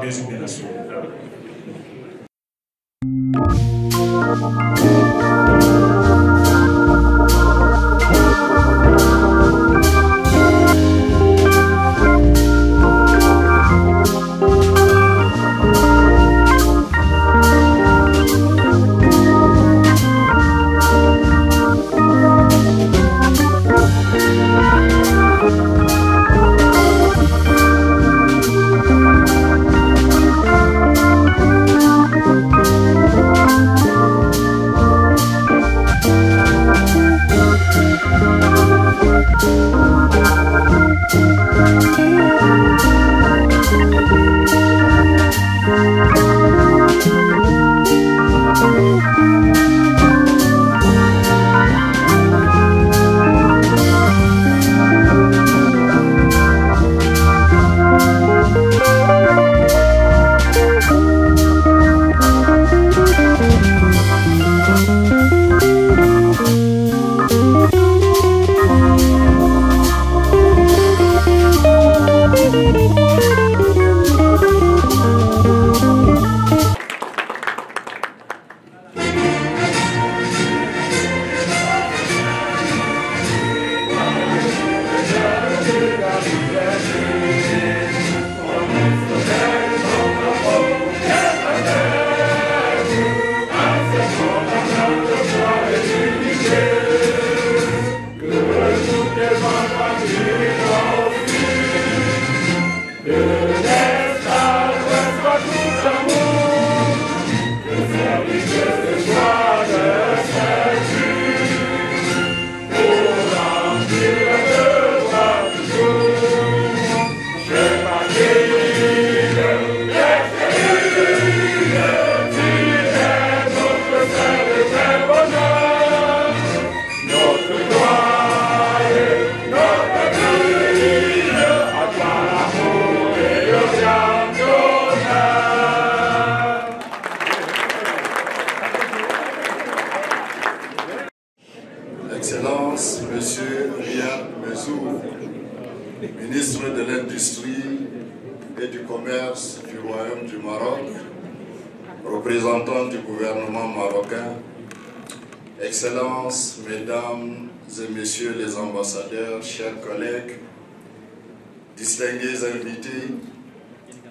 désigner la suite. Excellence, Monsieur Riyad Mezour, ministre de l'Industrie et du Commerce du Royaume du Maroc, représentant du gouvernement marocain, Excellences, Mesdames et Messieurs les ambassadeurs, chers collègues, distingués invités,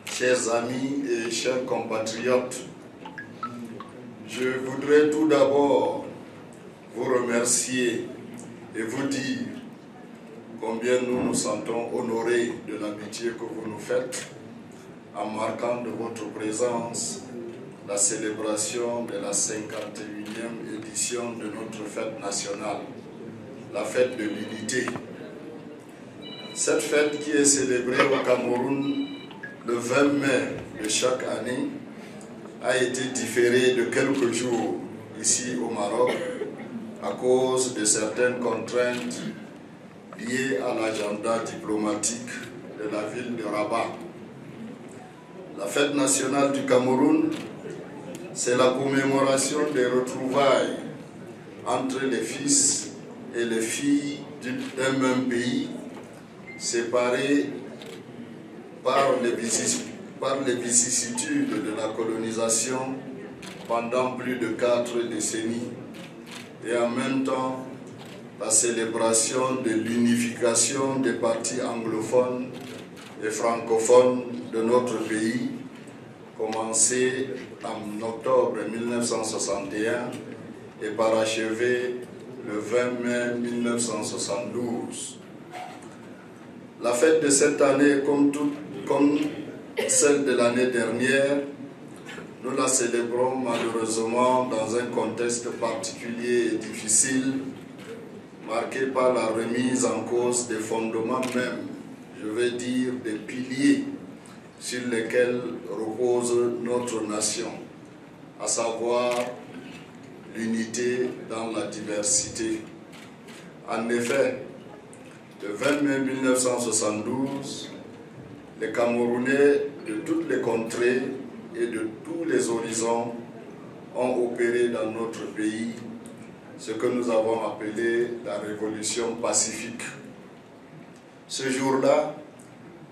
chers amis et chers compatriotes, je voudrais tout d'abord vous remercier et vous dire combien nous nous sentons honorés de l'amitié que vous nous faites en marquant de votre présence la célébration de la 51e édition de notre fête nationale, la fête de l'unité. Cette fête qui est célébrée au Cameroun le 20 mai de chaque année a été différée de quelques jours ici au Maroc à cause de certaines contraintes liées à l'agenda diplomatique de la ville de Rabat. La fête nationale du Cameroun, c'est la commémoration des retrouvailles entre les fils et les filles d'un même pays, séparés par les vicissitudes de la colonisation pendant plus de 4 décennies, et en même temps la célébration de l'unification des parties anglophones et francophones de notre pays, commencée en octobre 1961 et parachevée le 20 mai 1972. La fête de cette année, comme celle de l'année dernière, nous la célébrons malheureusement dans un contexte particulier et difficile, marqué par la remise en cause des fondements même, je veux dire des piliers sur lesquels repose notre nation, à savoir l'unité dans la diversité. En effet, le 20 mai 1972, les Camerounais de toutes les contrées et de tous les horizons ont opéré dans notre pays ce que nous avons appelé la révolution pacifique. Ce jour-là,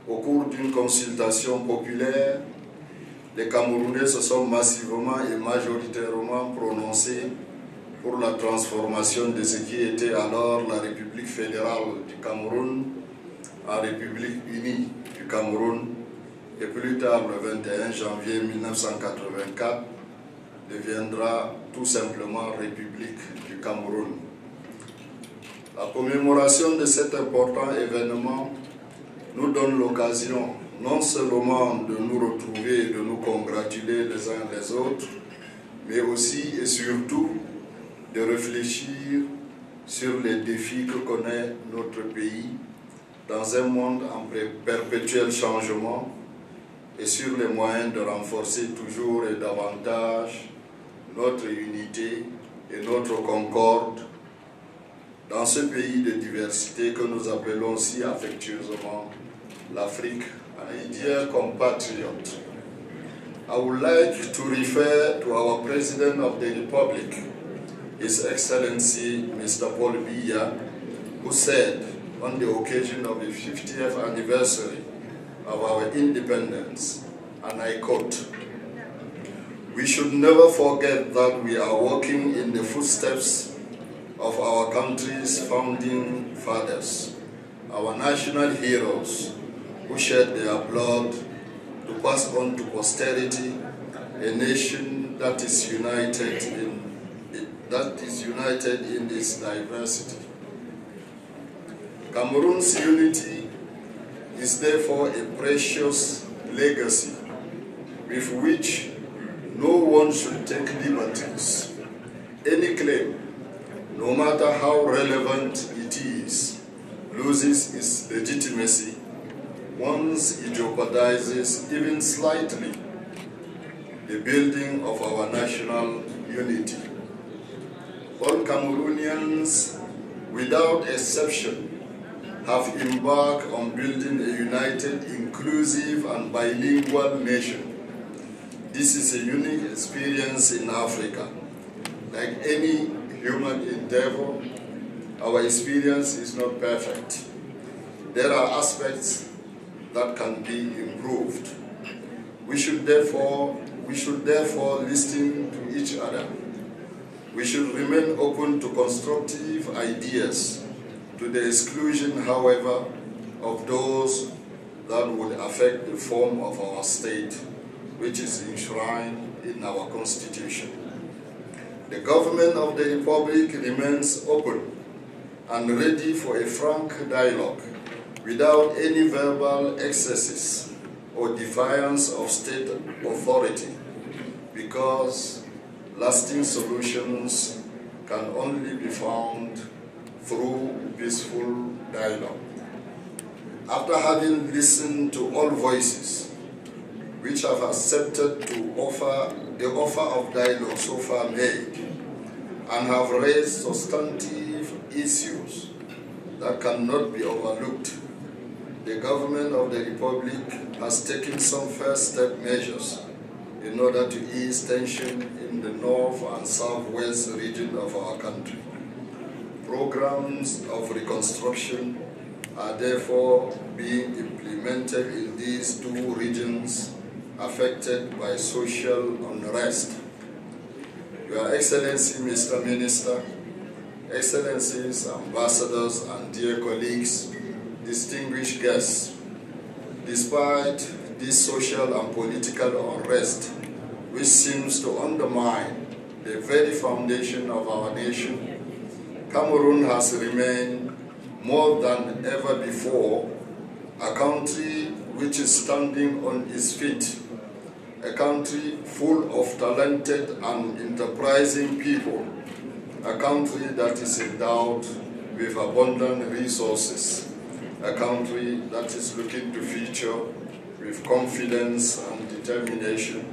au cours d'une consultation populaire, les Camerounais se sont massivement et majoritairement prononcés pour la transformation de ce qui était alors la République fédérale du Cameroun en République unie du Cameroun, et plus tard, le 21 janvier 1984, deviendra tout simplement République du Cameroun. La commémoration de cet important événement nous donne l'occasion non seulement de nous retrouver et de nous congratuler les uns les autres, mais aussi et surtout de réfléchir sur les défis que connaît notre pays dans un monde en perpétuel changement et sur les moyens de renforcer toujours et davantage notre unité et notre concorde dans ce pays de diversité que nous appelons si affectueusement l'Afrique. My dear compatriots, I would like to refer to our President of the Republic, His Excellency Mr. Paul Biya, who said on the occasion of the 50th anniversary of our independence, and I quote, "We should never forget that we are walking in the footsteps of our country's founding fathers, our national heroes who shed their blood to pass on to posterity a nation that is united in its diversity." Cameroon's unity is therefore a precious legacy with which no one should take liberties. Any claim, no matter how relevant it is, loses its legitimacy once it jeopardizes even slightly the building of our national unity. All Cameroonians, without exception, have embarked on building a united, inclusive, and bilingual nation. This is a unique experience in Africa. Like any human endeavor, our experience is not perfect. There are aspects that can be improved. We should therefore listen to each other. We should remain open to constructive ideas, to the exclusion, however, of those that would affect the form of our state, which is enshrined in our Constitution. The government of the Republic remains open and ready for a frank dialogue without any verbal excesses or defiance of state authority, because lasting solutions can only be found through peaceful dialogue. After having listened to all voices which have accepted the offer of dialogue so far made and have raised substantive issues that cannot be overlooked, the government of the Republic has taken some first step measures in order to ease tension in the north and southwest region of our country. Programs of reconstruction are therefore being implemented in these two regions affected by social unrest. Your Excellency, Mr. Minister, Excellencies, Ambassadors, and dear colleagues, distinguished guests, despite this social and political unrest, which seems to undermine the very foundation of our nation, Cameroon has remained more than ever before a country which is standing on its feet, a country full of talented and enterprising people, a country that is endowed with abundant resources, a country that is looking to future with confidence and determination,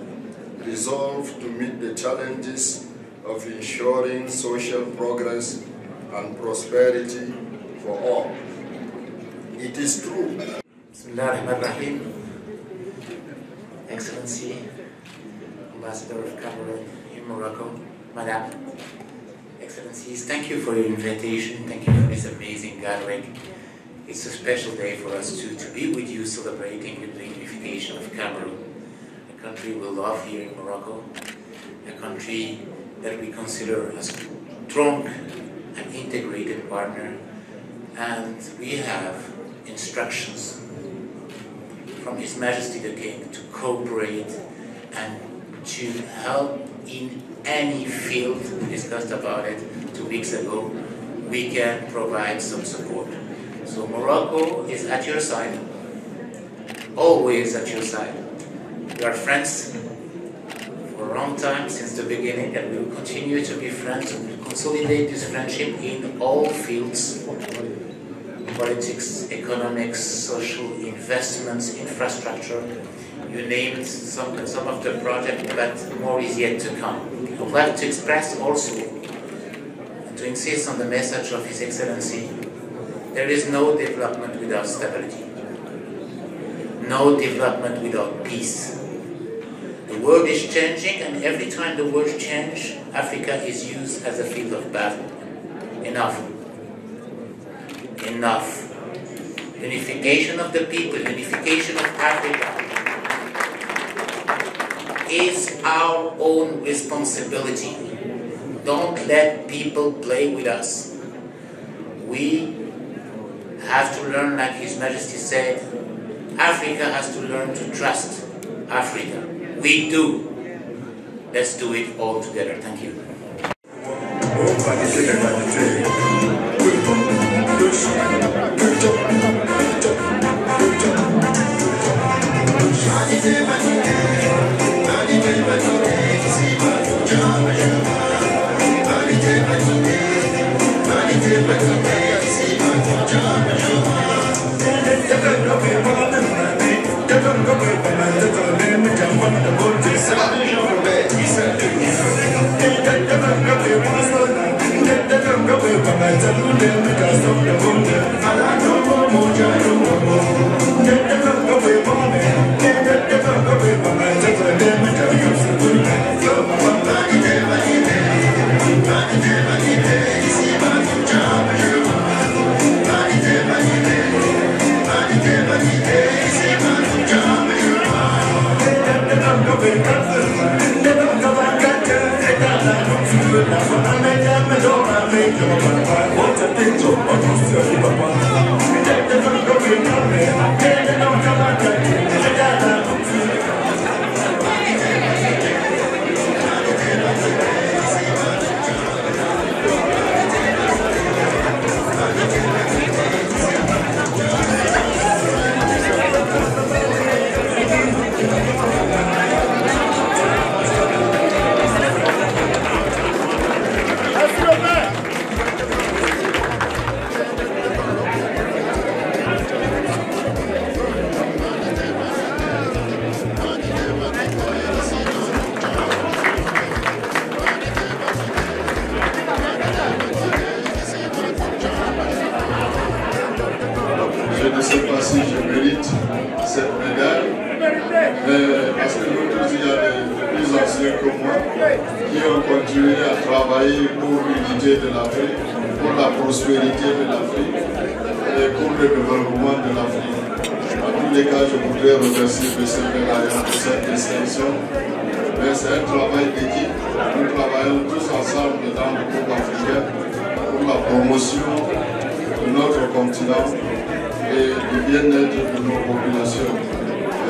resolved to meet the challenges of ensuring social progress and prosperity for all. It is true. Bismillahirrahmanirrahim. Excellency, Ambassador of Cameroon in Morocco, Madam. Excellencies, thank you for your invitation. Thank you for this amazing gathering. It's a special day for us to be with you celebrating the unification of Cameroon, a country we love here in Morocco, a country that we consider a strong and integrated partner, and we have instructions from His Majesty the King to cooperate and to help in any field. We discussed about it 2 weeks ago. We can provide some support. So Morocco is at your side, always at your side. We are friends for a long time, since the beginning, and we will continue to be friends and consolidate this friendship in all fields: politics, economics, social, investments, infrastructure. You named some of the projects, but more is yet to come. I would like to express also, to insist on the message of His Excellency: there is no development without stability, no development without peace. The world is changing, and every time the world changes, Africa is used as a field of battle. Enough. Enough. Unification of the people, unification of Africa is our own responsibility. Don't let people play with us. We have to learn, like His Majesty said, Africa has to learn to trust Africa. We do. Let's do it all together. Thank you. Je ne sais pas si je mérite cette médaille, parce que nous tous, il y a des plus anciens que moi qui ont continué à travailler pour l'unité de l'Afrique, pour la prospérité de l'Afrique et pour le développement de l'Afrique. En tous les cas, je voudrais remercier M. Belayan pour cette distinction. Mais c'est un travail d'équipe. Nous travaillons tous ensemble dans le groupe africain pour la promotion de notre continent et du bien-être de nos populations.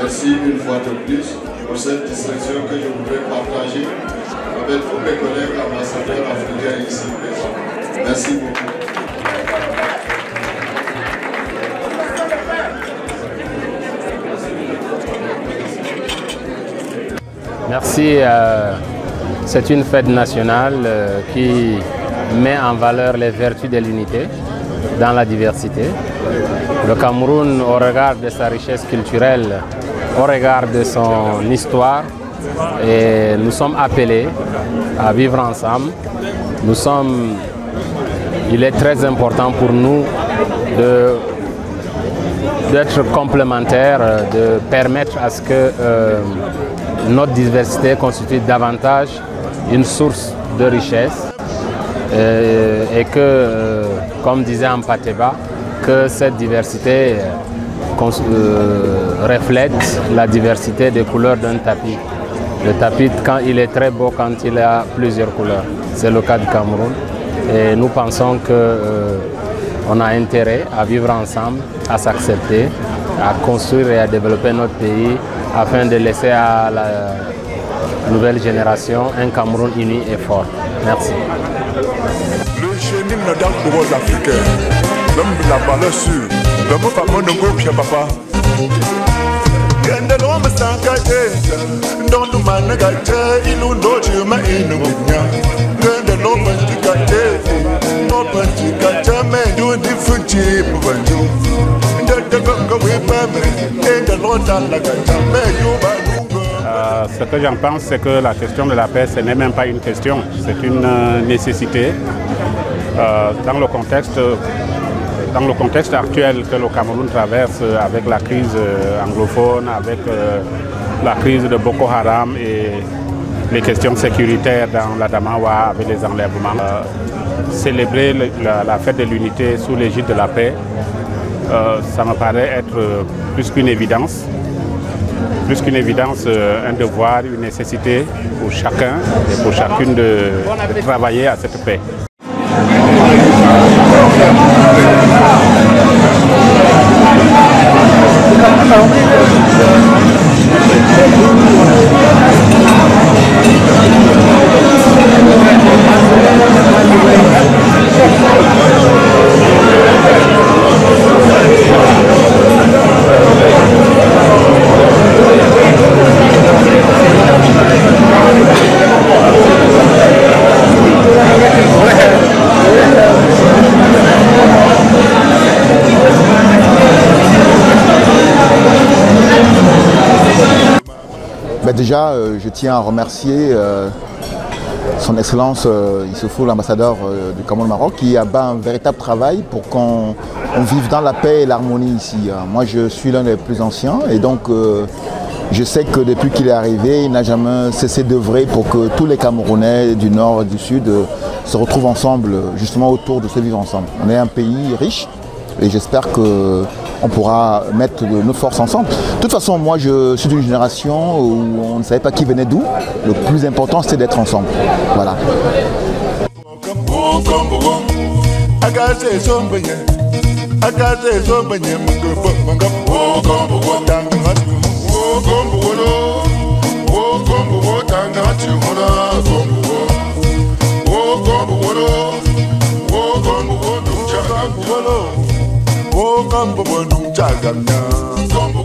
Merci une fois de plus pour cette distinction que je voudrais partager avec tous mes collègues ambassadeurs africains ici présents. Merci beaucoup. Merci. C'est une fête nationale qui met en valeur les vertus de l'unité dans la diversité. Le Cameroun, au regard de sa richesse culturelle, au regard de son histoire, et nous sommes appelés à vivre ensemble. Il est très important pour nous d'être complémentaires, de permettre à ce que notre diversité constitue davantage une source de richesse et que, comme disait Ampateba, que cette diversité reflète la diversité des couleurs d'un tapis. Le tapis, quand il est très beau, quand il a plusieurs couleurs. C'est le cas du Cameroun. Et nous pensons qu'on a intérêt à vivre ensemble, à s'accepter, à construire et à développer notre pays afin de laisser à la nouvelle génération un Cameroun uni et fort. Merci. Le génie mondial pour les Africains, l'homme de la valeur sûre, l'homme pas mon nom bien papa. Ce que j'en pense, c'est que la question de la paix, ce n'est même pas une question, c'est une nécessité. Dans le contexte actuel que le Cameroun traverse avec la crise anglophone, avec la crise de Boko Haram et les questions sécuritaires dans l'Adamawa avec les enlèvements, célébrer la fête de l'unité sous l'égide de la paix, ça me paraît être plus qu'une évidence. Plus qu'une évidence, un devoir, une nécessité pour chacun et pour chacune de travailler à cette paix. Déjà, je tiens à remercier son Excellence Issoufou, l'ambassadeur du Cameroun au Maroc, qui a fait un véritable travail pour qu'on vive dans la paix et l'harmonie ici. Moi, je suis l'un des plus anciens et donc je sais que depuis qu'il est arrivé, il n'a jamais cessé d'œuvrer pour que tous les Camerounais du Nord et du Sud se retrouvent ensemble, justement autour de se vivre ensemble. On est un pays riche et j'espère que on pourra mettre nos forces ensemble. De toute façon, moi je suis d'une génération où on ne savait pas qui venait d'où. Le plus important c'était d'être ensemble. Voilà. Come